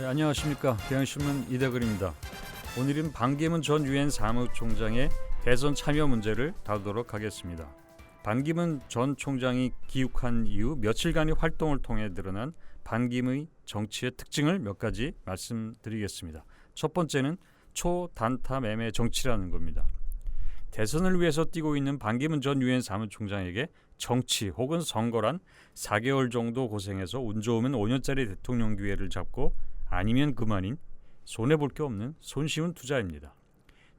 안녕하십니까. 경향신문 이대글입니다. 오늘은 반기문 전 유엔 사무총장의 대선 참여 문제를 다루도록 하겠습니다. 반기문 전 총장이 귀국한 이후 며칠간의 활동을 통해 드러난 반기문의 정치의 특징을 몇 가지 말씀드리겠습니다. 첫 번째는 초단타 매매 정치라는 겁니다. 대선을 위해서 뛰고 있는 반기문 전 유엔 사무총장에게 정치 혹은 선거란 4개월 정도 고생해서 운 좋으면 5년짜리 대통령 기회를 잡고 아니면 그만인 손해볼 게 없는 손쉬운 투자입니다.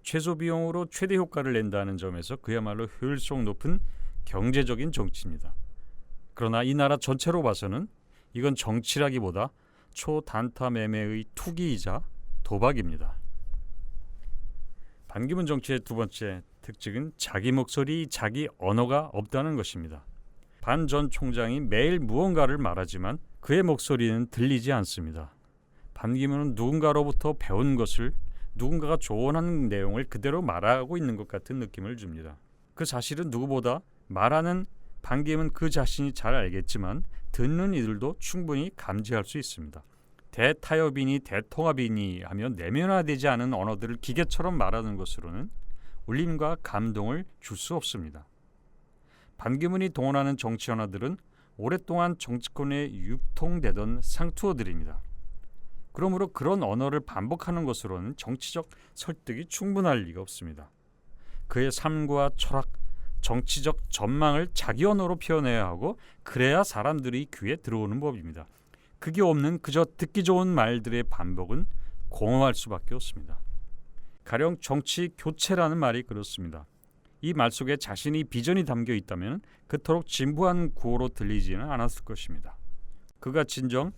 최소 비용으로 최대 효과를 낸다는 점에서 그야말로 효율성 높은 경제적인 정치입니다. 그러나 이 나라 전체로 봐서는 이건 정치라기보다 초단타 매매의 투기이자 도박입니다. 반기문 정치의 두 번째 특징은 자기 목소리, 자기 언어가 없다는 것입니다. 반 전 총장이 매일 무언가를 말하지만 그의 목소리는 들리지 않습니다. 반기문은 누군가로부터 배운 것을 누군가가 조언하는 내용을 그대로 말하고 있는 것 같은 느낌을 줍니다. 그 사실은 누구보다 말하는 반기문 그 자신이 잘 알겠지만 듣는 이들도 충분히 감지할 수 있습니다. 대타협이니 대통합이니 하며 내면화되지 않은 언어들을 기계처럼 말하는 것으로는 울림과 감동을 줄 수 없습니다. 반기문이 동원하는 정치 언어들은 오랫동안 정치권에 유통되던 상투어들입니다. 그러므로 그런 언어를 반복하는 것으로는 정치적 설득이 충분할 리가 없습니다. 그의 삶과 철학, 정치적 전망을 자기 언어로 표현해야 하고 그래야 사람들이 귀에 들어오는 법입니다. 그게 없는 그저 듣기 좋은 말들의 반복은 공허할 수밖에 없습니다. 가령 정치 교체라는 말이 그렇습니다. 이 말 속에 자신이 비전이 담겨 있다면 그토록 진부한 구호로 들리지는 않았을 것입니다. 그가 진정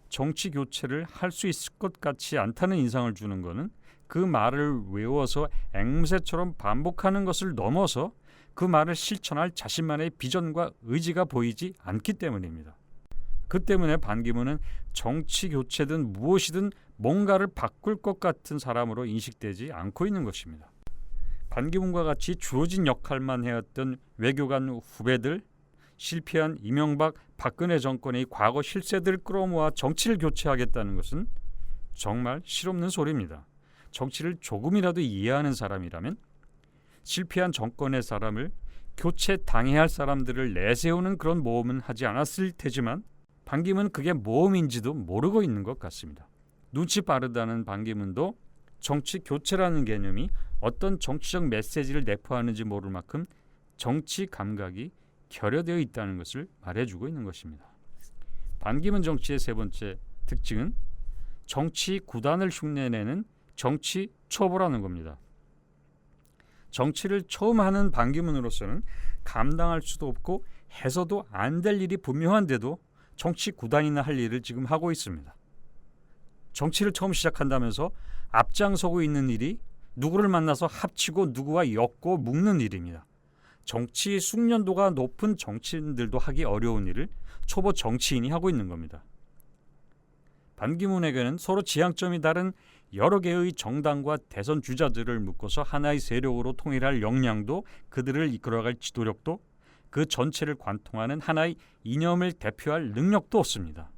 정치 교체를 할 수 있을 것 같지 않다는 인상을 주는 것은 그 말을 외워서 앵무새처럼 반복하는 것을 넘어서 그 말을 실천할 자신만의 비전과 의지가 보이지 않기 때문입니다. 그 때문에 반기문은 정치 교체든 무엇이든 뭔가를 바꿀 것 같은 사람으로 인식되지 않고 있는 것입니다. 반기문과 같이 주어진 역할만 해왔던 외교관 후배들, 실패한 이명박, 박근혜 정권의 과거 실세들을 끌어모아 정치를 교체하겠다는 것은 정말 실없는 소리입니다. 정치를 조금이라도 이해하는 사람이라면 실패한 정권의 사람을 교체당해야 할 사람들을 내세우는 그런 모험은 하지 않았을 테지만 반기문은 그게 모험인지도 모르고 있는 것 같습니다. 눈치 빠르다는 반기문도 정치 교체라는 개념이 어떤 정치적 메시지를 내포하는지 모를 만큼 정치 감각이 결여되어 있다는 것을 말해주고 있는 것입니다. 반기문 정치의 세 번째 특징은 정치 구단을 흉내내는 정치 초보라는 겁니다. 정치를 처음 하는 반기문으로서는 감당할 수도 없고 해서도 안 될 일이 분명한데도 정치 구단이나 할 일을 지금 하고 있습니다. 정치를 처음 시작한다면서 앞장서고 있는 일이 누구를 만나서 합치고 누구와 엮고 묶는 일입니다. 정치 숙련도가 높은 정치인들도 하기 어려운 일을 초보 정치인이 하고 있는 겁니다. 반기문에게는 서로 지향점이 다른 여러 개의 정당과 대선 주자들을 묶어서 하나의 세력으로 통일할 역량도 그들을 이끌어갈 지도력도 그 전체를 관통하는 하나의 이념을 대표할 능력도 없습니다.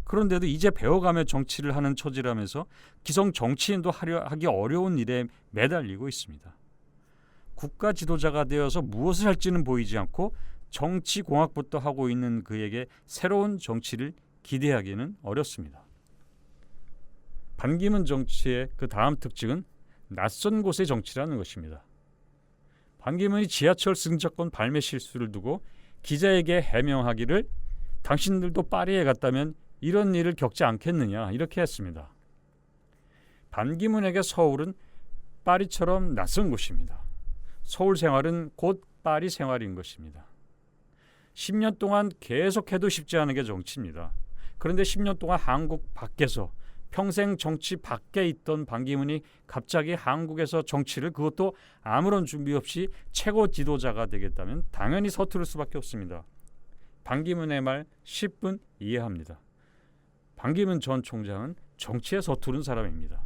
그런데도 이제 배워가며 정치를 하는 처지라면서 기성 정치인도 하기 어려운 일에 매달리고 있습니다. 국가 지도자가 되어서 무엇을 할지는 보이지 않고 정치공학부터 하고 있는 그에게 새로운 정치를 기대하기는 어렵습니다. 반기문 정치의 그 다음 특징은 낯선 곳의 정치라는 것입니다. 반기문이 지하철 승차권 발매 실수를 두고 기자에게 해명하기를 당신들도 파리에 갔다면 이런 일을 겪지 않겠느냐 이렇게 했습니다. 반기문에게 서울은 파리처럼 낯선 곳입니다. 서울 생활은 곧 파리 생활인 것입니다. 10년 동안 계속해도 쉽지 않은 게 정치입니다. 그런데 10년 동안 한국 밖에서 평생 정치 밖에 있던 반기문이 갑자기 한국에서 정치를 그것도 아무런 준비 없이 최고 지도자가 되겠다면 당연히 서투를 수밖에 없습니다. 반기문의 말 10분 이해합니다. 반기문 전 총장은 정치에 서투른 사람입니다.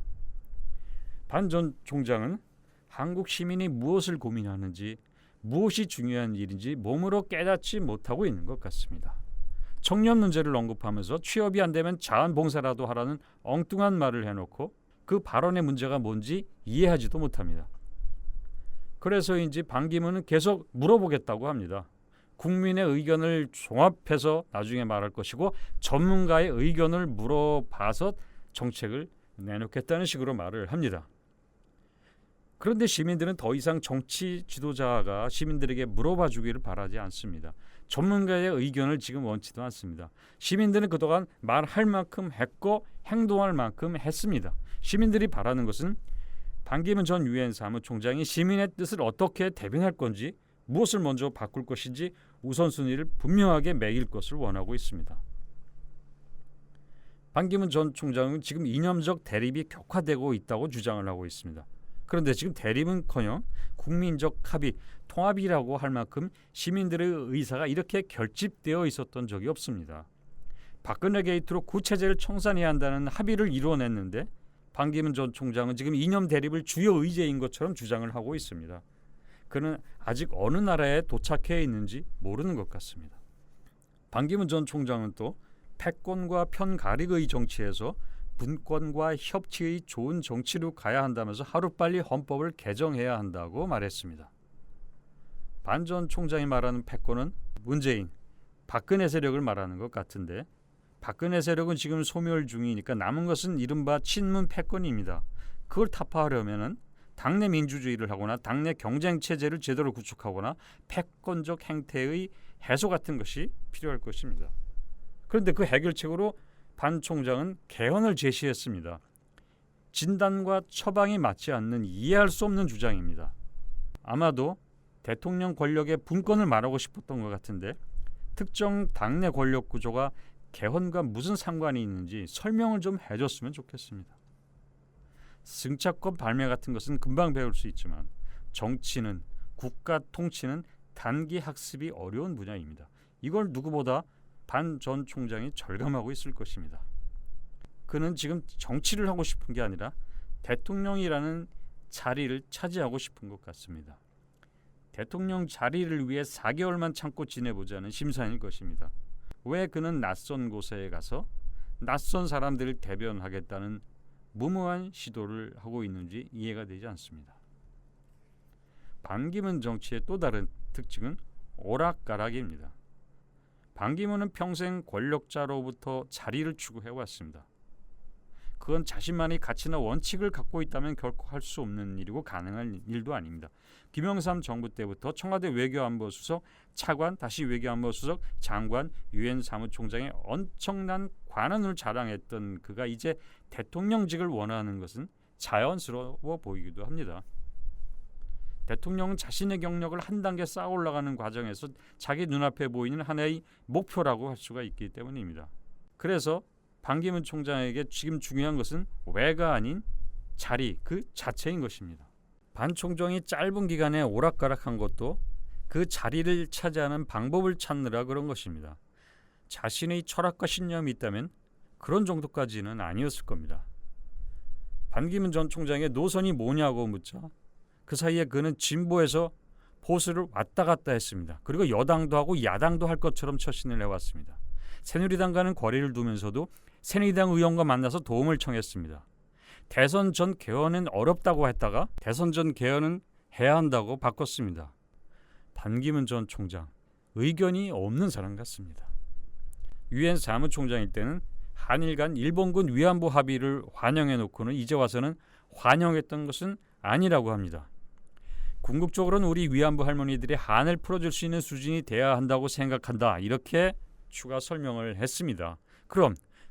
반 전 총장은 한국 시민이 무엇을 고민하는지 무엇이 중요한 일인지 몸으로 깨닫지 못하고 있는 것 같습니다. 청년 문제를 언급하면서 취업이 안 되면 자원봉사라도 하라는 엉뚱한 말을 해놓고 그 발언의 문제가 뭔지 이해하지도 못합니다. 그래서인지 반기문은 계속 물어보겠다고 합니다. 국민의 의견을 종합해서 나중에 말할 것이고 전문가의 의견을 물어봐서 정책을 내놓겠다는 식으로 말을 합니다. 그런데 시민들은 더 이상 정치 지도자가 시민들에게 물어봐 주기를 바라지 않습니다. 전문가의 의견을 지금 원치도 않습니다. 시민들은 그동안 말할 만큼 했고 행동할 만큼 했습니다. 시민들이 바라는 것은 반기문 전 유엔 사무총장이 시민의 뜻을 어떻게 대변할 건지, 무엇을 먼저 바꿀 것인지 우선순위를 분명하게 매길 것을 원하고 있습니다. 반기문 전 총장은 지금 이념적 대립이 격화되고 있다고 주장을 하고 있습니다. 그런데 지금 대립은커녕 국민적 합의, 통합이라고 할 만큼 시민들의 의사가 이렇게 결집되어 있었던 적이 없습니다. 박근혜 게이트로 구체제를 청산해야 한다는 합의를 이루어냈는데 반기문 전 총장은 지금 이념 대립을 주요 의제인 것처럼 주장을 하고 있습니다. 그는 아직 어느 나라에 도착해 있는지 모르는 것 같습니다. 반기문 전 총장은 또 패권과 편가르기의 정치에서 분권과 협치의 좋은 정치로 가야 한다면서 하루빨리 헌법을 개정해야 한다고 말했습니다. 반 전 총장이 말하는 패권은 문재인, 박근혜 세력을 말하는 것 같은데 박근혜 세력은 지금 소멸 중이니까 남은 것은 이른바 친문 패권입니다. 그걸 타파하려면 당내 민주주의를 하거나 당내 경쟁 체제를 제대로 구축하거나 패권적 행태의 해소 같은 것이 필요할 것입니다. 그런데 그 해결책으로 반 총장은 개헌을 제시했습니다. 진단과 처방이 맞지 않는 이해할 수 없는 주장입니다. 아마도 대통령 권력의 분권을 말하고 싶었던 것 같은데 특정 당내 권력 구조가 개헌과 무슨 상관이 있는지 설명을 좀 해줬으면 좋겠습니다. 승차권 발매 같은 것은 금방 배울 수 있지만 정치는, 국가 통치는 단기 학습이 어려운 분야입니다. 이걸 누구보다 반 전 총장이 절감하고 있을 것입니다. 그는 지금 정치를 하고 싶은 게 아니라 대통령이라는 자리를 차지하고 싶은 것 같습니다. 대통령 자리를 위해 4개월만 참고 지내보자는 심산일 것입니다. 왜 그는 낯선 곳에 가서 낯선 사람들을 대변하겠다는 무모한 시도를 하고 있는지 이해가 되지 않습니다. 반기문 정치의 또 다른 특징은 오락가락입니다. 반기문은 평생 권력자로부터 자리를 추구해왔습니다. 그건 자신만의 가치나 원칙을 갖고 있다면 결코 할 수 없는 일이고 가능한 일도 아닙니다. 김영삼 정부 때부터 청와대 외교안보수석, 차관, 다시 외교안보수석, 장관, 유엔 사무총장의 엄청난 관원을 자랑했던 그가 이제 대통령직을 원하는 것은 자연스러워 보이기도 합니다. 대통령은 자신의 경력을 한 단계 쌓아 올라가는 과정에서 자기 눈앞에 보이는 하나의 목표라고 할 수가 있기 때문입니다. 그래서 반기문 총장에게 지금 중요한 것은 왜가 아닌 자리 그 자체인 것입니다. 반 총장이 짧은 기간에 오락가락한 것도 그 자리를 차지하는 방법을 찾느라 그런 것입니다. 자신의 철학과 신념이 있다면 그런 정도까지는 아니었을 겁니다. 반기문 전 총장의 노선이 뭐냐고 묻자 그 사이에 그는 진보에서 보수를 왔다 갔다 했습니다. 그리고 여당도 하고 야당도 할 것처럼 처신을 해왔습니다. 새누리당과는 거리를 두면서도 새누리당 의원과 만나서 도움을 청했습니다. 대선 전 개헌은 어렵다고 했다가 대선 전 개헌은 해야 한다고 바꿨습니다. 반기문 전 총장, 의견이 없는 사람 같습니다. 유엔 사무총장일 때는 한일 간 일본군 위안부 합의를 환영해놓고는 이제 와서는 환영했던 것은 아니라고 합니다. 궁극적으로는 우리 위안부 할머니들이 한을 풀어줄 수 있는 수준이 돼야 한다고 생각한다. 이렇게 추가 설명을 했습니다.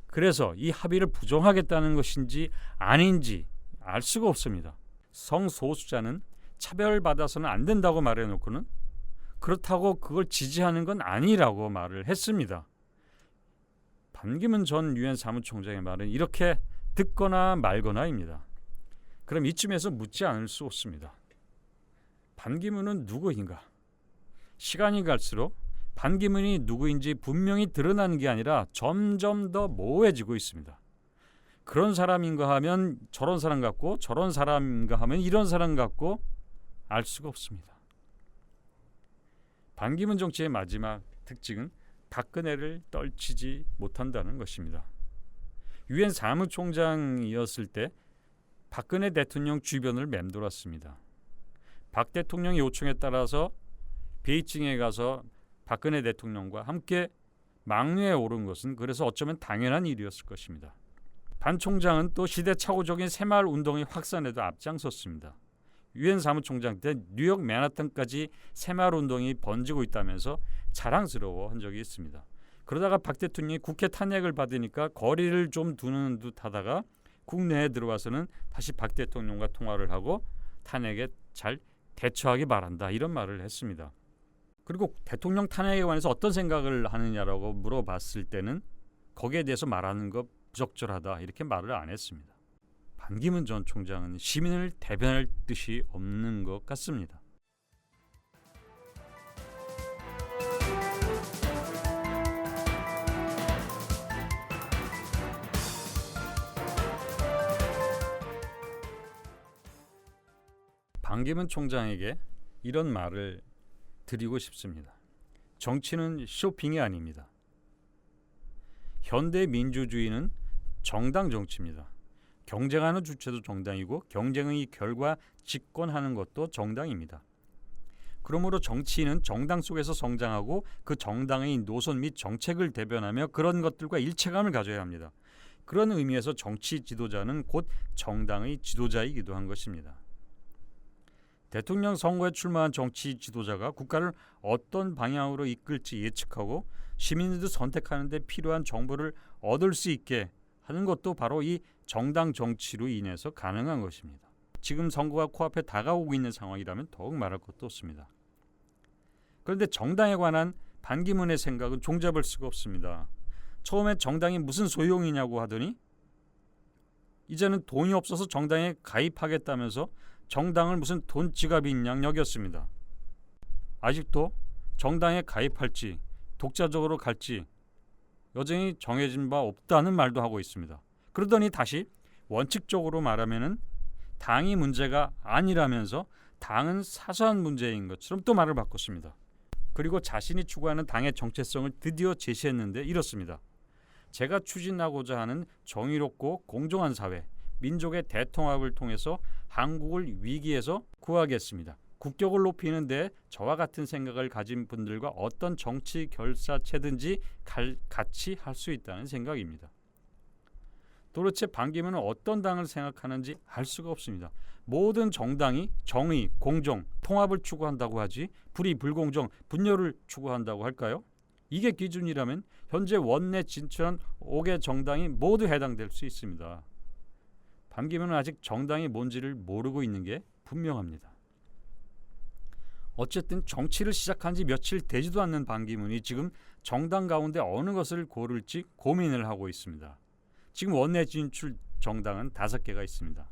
그래서 이 합의를 부정하겠다는 것인지 아닌지 알 수가 없습니다. 성소수자는 차별받아서는 안 된다고 말해놓고는 그렇다고 그걸 지지하는 건 아니라고 말을 했습니다. 반기문 전 유엔 사무총장의 말은 이렇게 듣거나 말거나입니다. 그럼 이쯤에서 묻지 않을 수 없습니다. 반기문은 누구인가? 시간이 갈수록 반기문이 누구인지 분명히 드러나는 게 아니라 점점 더 모호해지고 있습니다. 그런 사람인가 하면 저런 사람 같고 저런 사람인가 하면 이런 사람 같고 알 수가 없습니다. 반기문 정치의 마지막 특징은 박근혜를 떨치지 못한다는 것입니다. 유엔 사무총장이었을 때 박근혜 대통령 주변을 맴돌았습니다. 박 대통령의 요청에 따라서 베이징에 가서 박근혜 대통령과 함께 막류에 오른 것은 그래서 어쩌면 당연한 일이었을 것입니다. 반 총장은 또 시대착오적인 새마을 운동의 확산에도 앞장섰습니다. 유엔 사무총장 때 뉴욕 맨하탄까지 새마을 운동이 번지고 있다면서 자랑스러워한 적이 있습니다. 그러다가 박 대통령이 국회 탄핵을 받으니까 거리를 좀 두는 듯 하다가 국내에 들어와서는 다시 박 대통령과 통화를 하고 탄핵에 잘 대처하기 바란다 이런 말을 했습니다. 그리고 대통령 탄핵에 관해서 어떤 생각을 하느냐라고 물어봤을 때는 거기에 대해서 말하는 것 부적절하다 이렇게 말을 안 했습니다. 반기문 전 총장은 시민을 대변할 뜻이 없는 것 같습니다. 반기문 총장에게 이런 말을 드리고 싶습니다. 정치는 쇼핑이 아닙니다. 현대 민주주의는 정당 정치입니다. 경쟁하는 주체도 정당이고 경쟁의 결과 집권하는 것도 정당입니다. 그러므로 정치인은 정당 속에서 성장하고 그 정당의 노선 및 정책을 대변하며 그런 것들과 일체감을 가져야 합니다. 그런 의미에서 정치 지도자는 곧 정당의 지도자이기도 한 것입니다. 대통령 선거에 출마한 정치 지도자가 국가를 어떤 방향으로 이끌지 예측하고 시민들도 선택하는 데 필요한 정보를 얻을 수 있게 하는 것도 바로 이 정당 정치로 인해서 가능한 것입니다. 지금 선거가 코앞에 다가오고 있는 상황이라면 더욱 말할 것도 없습니다. 그런데 정당에 관한 반기문의 생각은 종잡을 수가 없습니다. 처음에 정당이 무슨 소용이냐고 하더니 이제는 돈이 없어서 정당에 가입하겠다면서 정당을 무슨 돈지갑인 양 여겼습니다. 아직도 정당에 가입할지 독자적으로 갈지 여전히 정해진 바 없다는 말도 하고 있습니다. 그러더니 다시 원칙적으로 말하면은 당이 문제가 아니라면서 당은 사소한 문제인 것처럼 또 말을 바꿨습니다. 그리고 자신이 추구하는 당의 정체성을 드디어 제시했는데 이렇습니다. 제가 추진하고자 하는 정의롭고 공정한 사회, 민족의 대통합을 통해서 한국을 위기에서 구하겠습니다. 국격을 높이는 데 저와 같은 생각을 가진 분들과 어떤 정치 결사체든지 같이 할 수 있다는 생각입니다. 도대체 반기문은 어떤 당을 생각하는지 알 수가 없습니다. 모든 정당이 정의, 공정, 통합을 추구한다고 하지 불의, 불공정, 분열을 추구한다고 할까요? 이게 기준이라면 현재 원내 진출한 5개 정당이 모두 해당될 수 있습니다. 반기문은 아직 정당이 뭔지를 모르고 있는 게 분명합니다. 어쨌든 정치를 시작한 지 며칠 되지도 않는 반기문이 지금 정당 가운데 어느 것을 고를지 고민을 하고 있습니다. 지금 원내 진출 정당은 5개가 있습니다.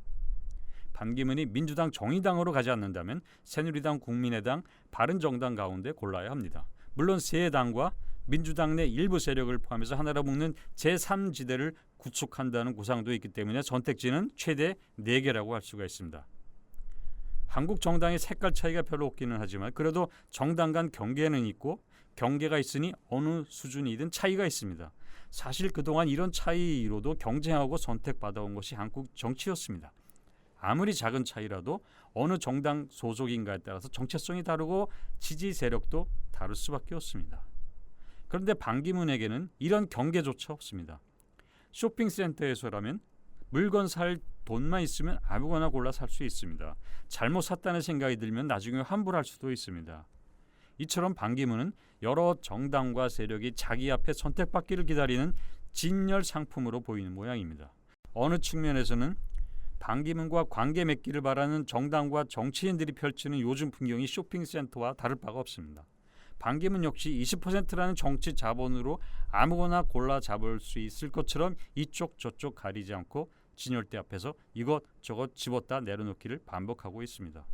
반기문이 민주당 정의당으로 가지 않는다면 새누리당, 국민의당, 바른정당 가운데 골라야 합니다. 물론 세 당과 민주당 내 일부 세력을 포함해서 하나로 묶는 제3지대를 구축한다는 구상도 있기 때문에 선택지는 최대 4개라고 할 수가 있습니다. 한국 정당의 색깔 차이가 별로 없기는 하지만 그래도 정당 간 경계는 있고 경계가 있으니 어느 수준이든 차이가 있습니다. 사실 그동안 이런 차이로도 경쟁하고 선택받아온 것이 한국 정치였습니다. 아무리 작은 차이라도 어느 정당 소속인가에 따라서 정체성이 다르고 지지 세력도 다를 수밖에 없습니다. 그런데 반기문에게는 이런 경계조차 없습니다. 쇼핑센터에서라면 물건 살 돈만 있으면 아무거나 골라 살 수 있습니다. 잘못 샀다는 생각이 들면 나중에 환불할 수도 있습니다. 이처럼 반기문은 여러 정당과 세력이 자기 앞에 선택받기를 기다리는 진열 상품으로 보이는 모양입니다. 어느 측면에서는 반기문과 관계 맺기를 바라는 정당과 정치인들이 펼치는 요즘 풍경이 쇼핑센터와 다를 바가 없습니다. 반기문 역시 20%라는 정치 자본으로 아무거나 골라 잡을 수 있을 것처럼 이쪽 저쪽 가리지 않고 진열대 앞에서 이것저것 집었다 내려놓기를 반복하고 있습니다.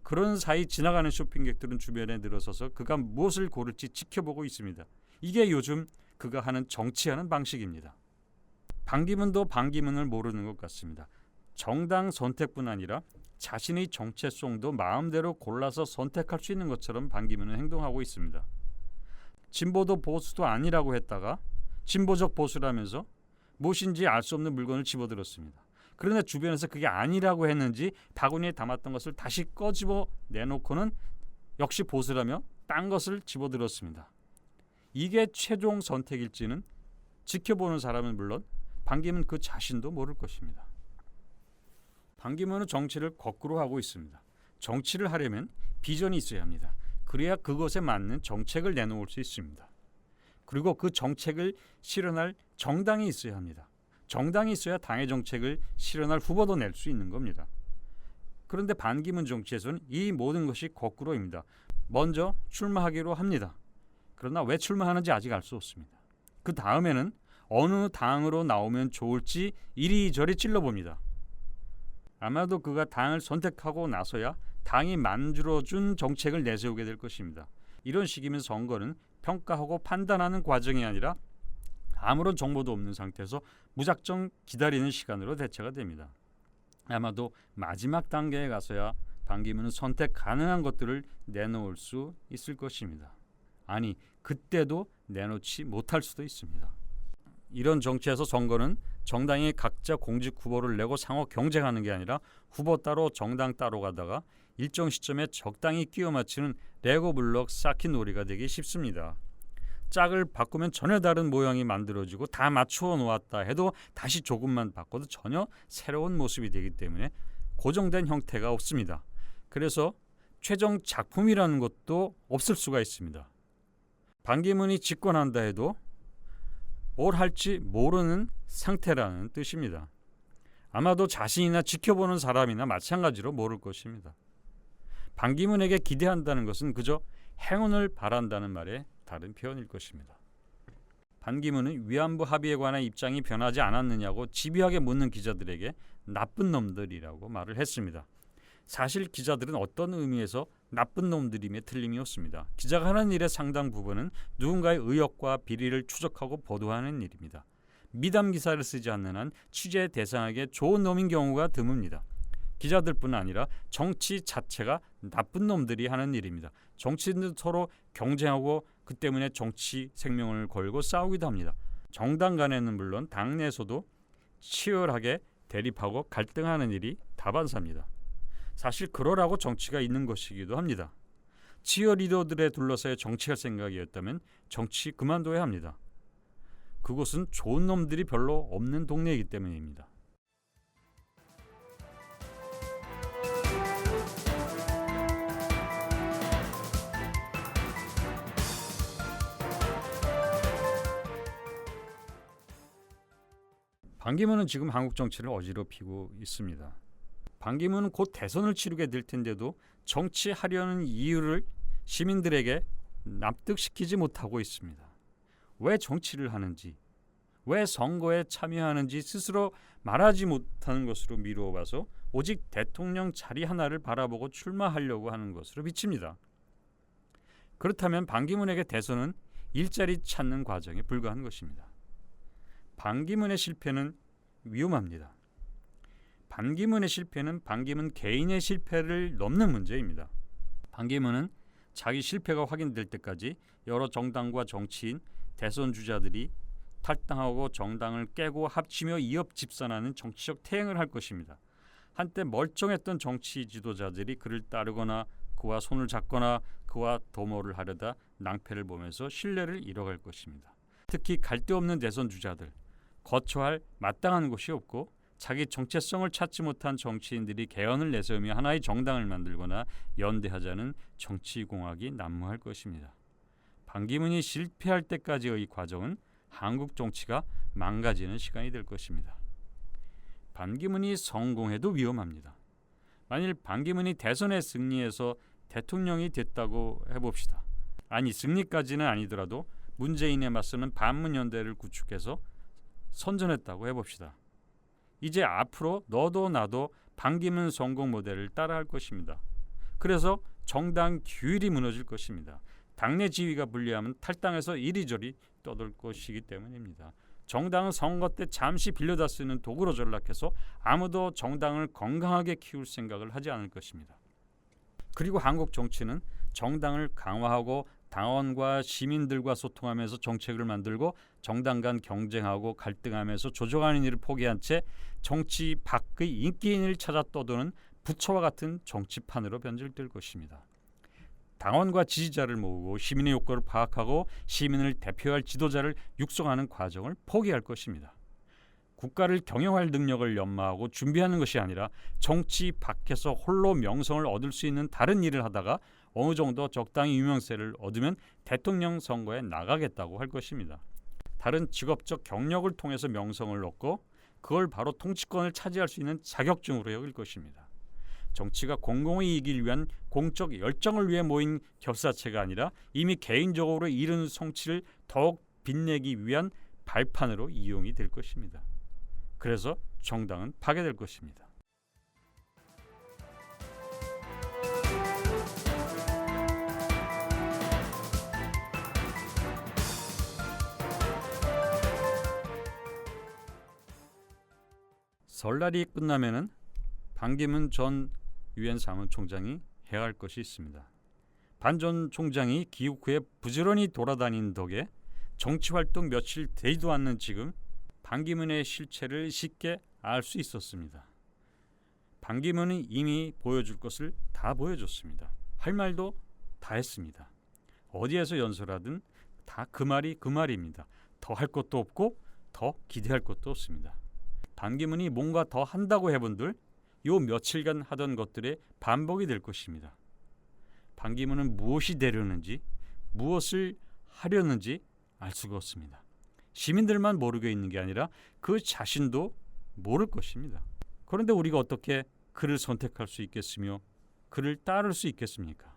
그런 사이 지나가는 쇼핑객들은 주변에 늘어서서 그가 무엇을 고를지 지켜보고 있습니다. 이게 요즘 그가 하는 정치하는 방식입니다. 반기문도 반기문을 모르는 것 같습니다. 정당 선택뿐 아니라 자신의 정체성도 마음대로 골라서 선택할 수 있는 것처럼 반기문은 행동하고 있습니다. 진보도 보수도 아니라고 했다가 진보적 보수라면서 무엇인지 알 수 없는 물건을 집어들었습니다. 그런데 주변에서 그게 아니라고 했는지 바구니에 담았던 것을 다시 꺼집어 내놓고는 역시 보수라며 딴 것을 집어들었습니다. 이게 최종 선택일지는 지켜보는 사람은 물론 반기문 그 자신도 모를 것입니다. 반기문은 정치를 거꾸로 하고 있습니다. 정치를 하려면 비전이 있어야 합니다. 그래야 그것에 맞는 정책을 내놓을 수 있습니다. 그리고 그 정책을 실현할 정당이 있어야 합니다. 정당이 있어야 당의 정책을 실현할 후보도 낼 수 있는 겁니다. 그런데 반기문 정치에서는 이 모든 것이 거꾸로입니다. 먼저 출마하기로 합니다. 그러나 왜 출마하는지 아직 알 수 없습니다. 그 다음에는 어느 당으로 나오면 좋을지 이리저리 찔러봅니다. 아마도 그가 당을 선택하고 나서야 당이 만들어준 정책을 내세우게 될 것입니다. 이런 식이면 선거는 평가하고 판단하는 과정이 아니라 아무런 정보도 없는 상태에서 무작정 기다리는 시간으로 대체가 됩니다. 아마도 마지막 단계에 가서야 반기문은 선택 가능한 것들을 내놓을 수 있을 것입니다. 아니, 그때도 내놓지 못할 수도 있습니다. 이런 정치에서 선거는 정당이 각자 공직 후보를 내고 상호 경쟁하는 게 아니라 후보 따로 정당 따로 가다가 일정 시점에 적당히 끼워 맞추는 레고 블록 쌓기 놀이가 되기 쉽습니다. 짝을 바꾸면 전혀 다른 모양이 만들어지고 다 맞추어 놓았다 해도 다시 조금만 바꿔도 전혀 새로운 모습이 되기 때문에 고정된 형태가 없습니다. 그래서 최종 작품이라는 것도 없을 수가 있습니다. 반기문이 집권한다 해도 뭘 할지 모르는 상태라는 뜻입니다. 아마도 자신이나 지켜보는 사람이나 마찬가지로 모를 것입니다. 반기문에게 기대한다는 것은 그저 행운을 바란다는 말의 다른 표현일 것입니다. 반기문은 위안부 합의에 관한 입장이 변하지 않았느냐고 집요하게 묻는 기자들에게 나쁜 놈들이라고 말을 했습니다. 사실 기자들은 어떤 의미에서 나쁜 놈들임에 틀림이 없습니다. 기자가 하는 일의 상당 부분은 누군가의 의혹과 비리를 추적하고 보도하는 일입니다. 미담 기사를 쓰지 않는 한 취재 대상에게 좋은 놈인 경우가 드뭅니다. 기자들뿐 아니라 정치 자체가 나쁜 놈들이 하는 일입니다. 정치인들 서로 경쟁하고 그 때문에 정치 생명을 걸고 싸우기도 합니다. 정당 간에는 물론 당내에서도 치열하게 대립하고 갈등하는 일이 다반사입니다. 사실 그러라고 정치가 있는 것이기도 합니다. 치어리더들에 둘러싸여 정치할 생각이었다면 정치 그만둬야 합니다. 그곳은 좋은 놈들이 별로 없는 동네이기 때문입니다. 반기문은 지금 한국 정치를 어지럽히고 있습니다. 반기문은 곧 대선을 치르게 될 텐데도 정치하려는 이유를 시민들에게 납득시키지 못하고 있습니다. 왜 정치를 하는지, 왜 선거에 참여하는지 스스로 말하지 못하는 것으로 미루어 봐서 오직 대통령 자리 하나를 바라보고 출마하려고 하는 것으로 비칩니다. 그렇다면 반기문에게 대선은 일자리 찾는 과정에 불과한 것입니다. 반기문의 실패는 위험합니다. 반기문의 실패는 반기문 개인의 실패를 넘는 문제입니다. 반기문은 자기 실패가 확인될 때까지 여러 정당과 정치인, 대선 주자들이 탈당하고 정당을 깨고 합치며 이업 집산하는 정치적 태행을 할 것입니다. 한때 멀쩡했던 정치 지도자들이 그를 따르거나 그와 손을 잡거나 그와 도모를 하려다 낭패를 보면서 신뢰를 잃어갈 것입니다. 특히 갈데 없는 대선 주자들, 거처할 마땅한 곳이 없고 자기 정체성을 찾지 못한 정치인들이 개헌을 내세우며 하나의 정당을 만들거나 연대하자는 정치공학이 난무할 것입니다. 반기문이 실패할 때까지의 과정은 한국 정치가 망가지는 시간이 될 것입니다. 반기문이 성공해도 위험합니다. 만일 반기문이 대선에 승리해서 대통령이 됐다고 해봅시다. 아니, 승리까지는 아니더라도 문재인에 맞서는 반문연대를 구축해서 선전했다고 해봅시다. 이제 앞으로 너도 나도 반기문 성공 모델을 따라할 것입니다. 그래서 정당 규율이 무너질 것입니다. 당내 지위가 불리하면 탈당해서 이리저리 떠돌 것이기 때문입니다. 정당은 선거 때 잠시 빌려다 쓰는 도구로 전락해서 아무도 정당을 건강하게 키울 생각을 하지 않을 것입니다. 그리고 한국 정치는 정당을 강화하고 당원과 시민들과 소통하면서 정책을 만들고 정당 간 경쟁하고 갈등하면서 조정하는 일을 포기한 채 정치 밖의 인기인을 찾아 떠도는 부처와 같은 정치판으로 변질될 것입니다. 당원과 지지자를 모으고 시민의 욕구를 파악하고 시민을 대표할 지도자를 육성하는 과정을 포기할 것입니다. 국가를 경영할 능력을 연마하고 준비하는 것이 아니라 정치 밖에서 홀로 명성을 얻을 수 있는 다른 일을 하다가 어느 정도 적당히 유명세를 얻으면 대통령 선거에 나가겠다고 할 것입니다. 다른 직업적 경력을 통해서 명성을 얻고 그걸 바로 통치권을 차지할 수 있는 자격증으로 여길 것입니다. 정치가 공공의 이익을 위한 공적 열정을 위해 모인 결사체가 아니라 이미 개인적으로 이룬 성취를 더욱 빛내기 위한 발판으로 이용이 될 것입니다. 그래서 정당은 파괴될 것입니다. 설날이 끝나면은 반기문 전 유엔 사무총장이 해야 할 것이 있습니다. 반 전 총장이 귀국 후에 부지런히 돌아다닌 덕에 정치활동 며칠 되지도 않는 지금 반기문의 실체를 쉽게 알 수 있었습니다. 반기문은 이미 보여줄 것을 다 보여줬습니다. 할 말도 다 했습니다. 어디에서 연설하든 다 그 말이 그 말입니다. 더 할 것도 없고 더 기대할 것도 없습니다. 반기문이 뭔가 더 한다고 해본들 요 며칠간 하던 것들의 반복이 될 것입니다. 반기문은 무엇이 되려는지 무엇을 하려는지 알 수가 없습니다. 시민들만 모르고 있는 게 아니라 그 자신도 모를 것입니다. 그런데 우리가 어떻게 그를 선택할 수 있겠으며 그를 따를 수 있겠습니까?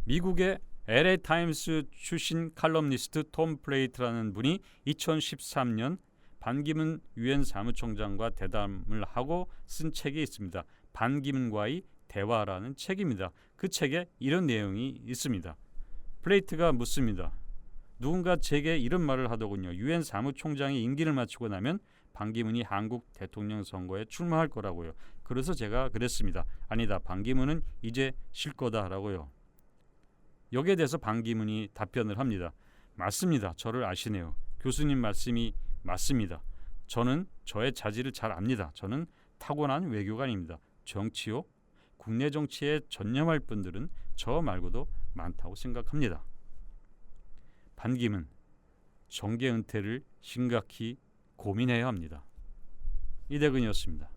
미국의 LA 타임스 출신 칼럼니스트 톰 플레이트라는 분이 2013년 반기문 유엔 사무총장과 대담을 하고 쓴 책이 있습니다. 반기문과의 대화라는 책입니다. 그 책에 이런 내용이 있습니다. 플레이트가 묻습니다. 누군가 제게 이런 말을 하더군요. 유엔 사무총장이 임기를 마치고 나면 반기문이 한국 대통령 선거에 출마할 거라고요. 그래서 제가 그랬습니다. 아니다. 반기문은 이제 쉴 거다라고요. 여기에 대해서 반기문이 답변을 합니다. 맞습니다. 저를 아시네요. 교수님 말씀이 맞습니다. 저는 저의 자질을 잘 압니다. 저는 타고난 외교관입니다. 정치요? 국내 정치에 전념할 분들은 저 말고도 많다고 생각합니다. 반기문, 정계 은퇴를 심각히 고민해야 합니다. 이대근이었습니다.